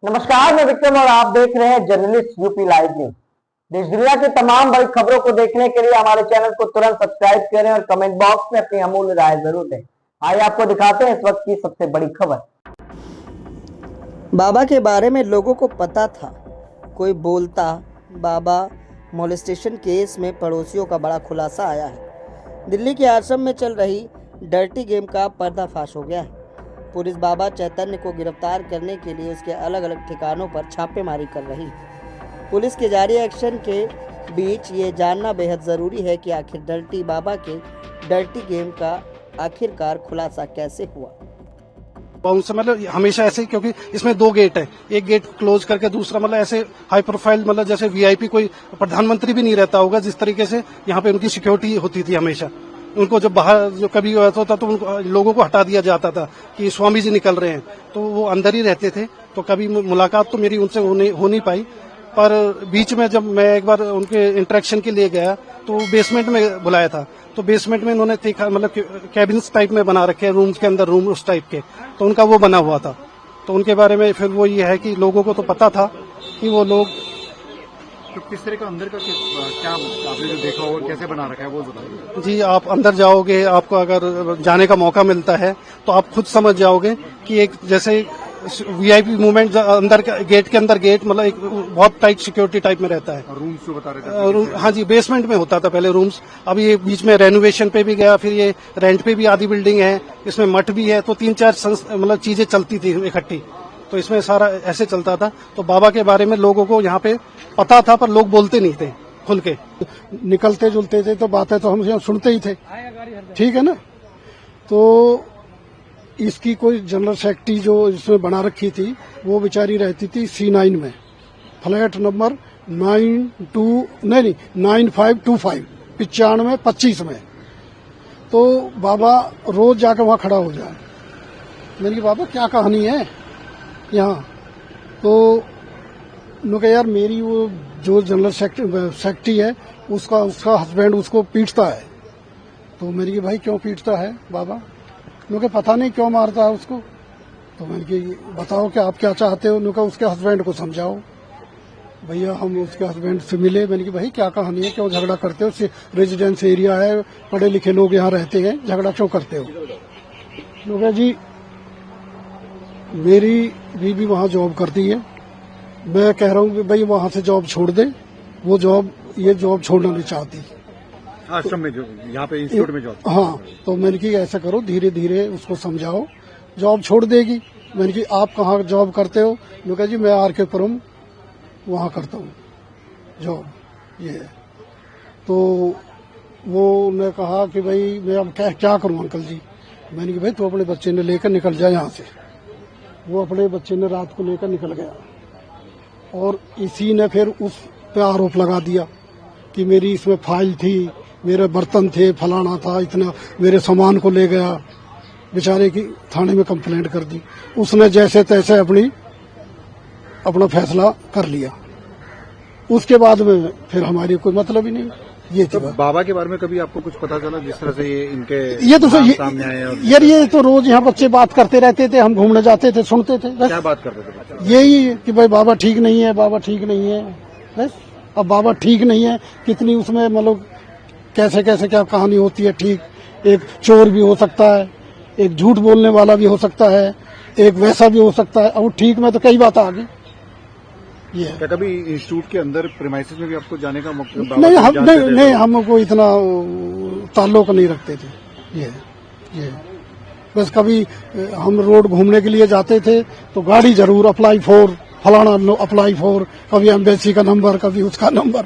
नमस्कार, मैं विक्रम और आप देख रहे हैं जर्नलिस्ट यूपी लाइव न्यूज। देश दुनिया की तमाम बड़ी खबरों को देखने के लिए हमारे चैनल को तुरंत सब्सक्राइब करें और कमेंट बॉक्स में अपनी अमूल्य राय जरूर दें। आइए आपको दिखाते हैं इस वक्त की सबसे बड़ी खबर। बाबा के बारे में लोगों को पता था, कोई बोलता। बाबा मोलेस्टेशन केस में पड़ोसियों का बड़ा खुलासा आया है। दिल्ली के आश्रम में चल रही डर्टी गेम का पर्दाफाश हो गया है। पुलिस बाबा चैतन्य को गिरफ्तार करने के लिए उसके अलग अलग ठिकानों पर छापेमारी कर रही है। पुलिस के जारी एक्शन के बीच ये जानना बेहद ज़रूरी है कि आखिर डर्टी बाबा के डर्टी गेम का आखिरकार खुलासा कैसे हुआ। उनसे मतलब हमेशा ऐसे, क्योंकि इसमें दो गेट है, एक गेट क्लोज करके दूसरा मतलब ऐसे हाई प्रोफाइल, मतलब जैसे वीआईपी कोई प्रधानमंत्री भी नहीं रहता होगा, जिस तरीके से यहाँ पे उनकी सिक्योरिटी होती थी हमेशा। उनको जब बाहर जो कभी होता तो लोगों को हटा दिया जाता था कि स्वामी जी निकल रहे हैं, तो वो अंदर ही रहते थे। तो कभी मुलाकात तो मेरी उनसे हो नहीं पाई, पर बीच में जब मैं एक बार उनके इंटरेक्शन के लिए गया तो बेसमेंट में बुलाया था। तो बेसमेंट में उन्होंने देखा, मतलब कैबिन्स टाइप में बना रखे हैं, रूम्स के अंदर रूम उस टाइप के, तो उनका वो बना हुआ था। तो उनके बारे में फिर वो ये है कि लोगों को तो पता था कि वो लोग तो किस तरह का अंदर का क्या आपने जो देखा और कैसे बना रखा है वो बताइए। जी, आप अंदर जाओगे, आपको अगर जाने का मौका मिलता है तो आप खुद समझ जाओगे कि एक जैसे वीआईपी मूवमेंट अंदर गेट के अंदर गेट, मतलब एक बहुत टाइट सिक्योरिटी टाइप में रहता है। रूम्स जो बता रहे थे, हाँ जी, बेसमेंट में होता था पहले रूम्स। अभी ये बीच में रेनोवेशन पे भी गया, फिर ये रेंट पे भी आधी बिल्डिंग है, इसमें मठ भी है, तो 3-4 मतलब चीजें चलती थी इकट्ठी। तो इसमें सारा ऐसे चलता था। तो बाबा के बारे में लोगों को यहाँ पे पता था, पर लोग बोलते नहीं थे खुल के। निकलते जुलते थे तो बातें तो हम यहाँ सुनते ही थे, ठीक है ना। तो इसकी कोई जनरल सेक्रेटरी जो इसमें बना रखी थी, वो बेचारी रहती थी C9 में, फ्लैट नंबर 9525 9525 में। तो बाबा रोज जाकर वहां खड़ा हो जाए। मैंने कहा बाबा क्या कहानी है यहाँ? तो उन्होंने कहा यार मेरी वो जो जनरल सेक्रेटरी है उसका हस्बैंड उसको पीटता है। तो मैंने कहा भाई क्यों पीटता है बाबा? उन्होंने कहा पता नहीं क्यों मारता है उसको। तो मैंने कहा बताओ कि आप क्या चाहते हो? उन्होंने कहा उसके हस्बैंड को समझाओ। भैया हम उसके हस्बैंड से मिले। मैंने कहा भाई क्या कहानी है, क्यों झगड़ा करते हो? रेजिडेंस एरिया है, पढ़े लिखे लोग यहाँ रहते हैं, झगड़ा क्यों करते हो? उन्होंने कहा जी मेरी बीवी वहाँ जॉब करती है, मैं कह रहा हूँ कि भाई वहाँ से जॉब छोड़ दे। वो ये जॉब छोड़ना नहीं चाहती, आश्रम में जो यहाँ पे इंस्टीट्यूट में जॉब। हाँ, तो मैंने कहा ऐसा करो, धीरे धीरे उसको समझाओ, जॉब छोड़ देगी। मैंने कहा आप कहाँ जॉब करते हो? उन्होंने कहा जी मैं RK पुरम वहाँ करता हूँ जॉब, ये है। तो वो ने कहा कि भाई मैं अब क्या करूँ अंकल जी? मैंने कहा भाई तू अपने बच्चे ने लेकर निकल जाए यहाँ से। वो अपने बच्चे ने रात को लेकर निकल गया, और इसी ने फिर उस पे आरोप लगा दिया कि मेरी इसमें फाइल थी, मेरे बर्तन थे, फलाना था, इतना मेरे सामान को ले गया। बेचारे की थाने में कंप्लेंट कर दी। उसने जैसे तैसे अपना फैसला कर लिया। उसके बाद में फिर हमारी कोई मतलब ही नहीं। ये तो बाबा के बारे में कभी आपको कुछ पता चला जिस तरह से ये तो सामने आए? यार ये तो रोज यहाँ बच्चे बात करते रहते थे, हम घूमने जाते थे, सुनते थे बस। क्या बात करते थे? यही कि भाई बाबा ठीक नहीं है, बाबा ठीक नहीं है, बस। अब बाबा ठीक नहीं है, कितनी उसमें मतलब कैसे कैसे क्या कहानी होती है। ठीक, एक चोर भी हो सकता है, एक झूठ बोलने वाला भी हो सकता है, एक वैसा भी हो सकता है। और ठीक में तो कई बात आ गई। ये क्या कभी इंस्टीट्यूट के अंदर प्रीमाइसेस में भी आपको जाने का मौका? नहीं, हमको इतना ताल्लुक नहीं रखते थे। ये बस कभी हम रोड घूमने के लिए जाते थे तो गाड़ी जरूर अप्लाई फॉर फलाना, अप्लाई फॉर, कभी एम्बेसी का नंबर, कभी उसका नंबर।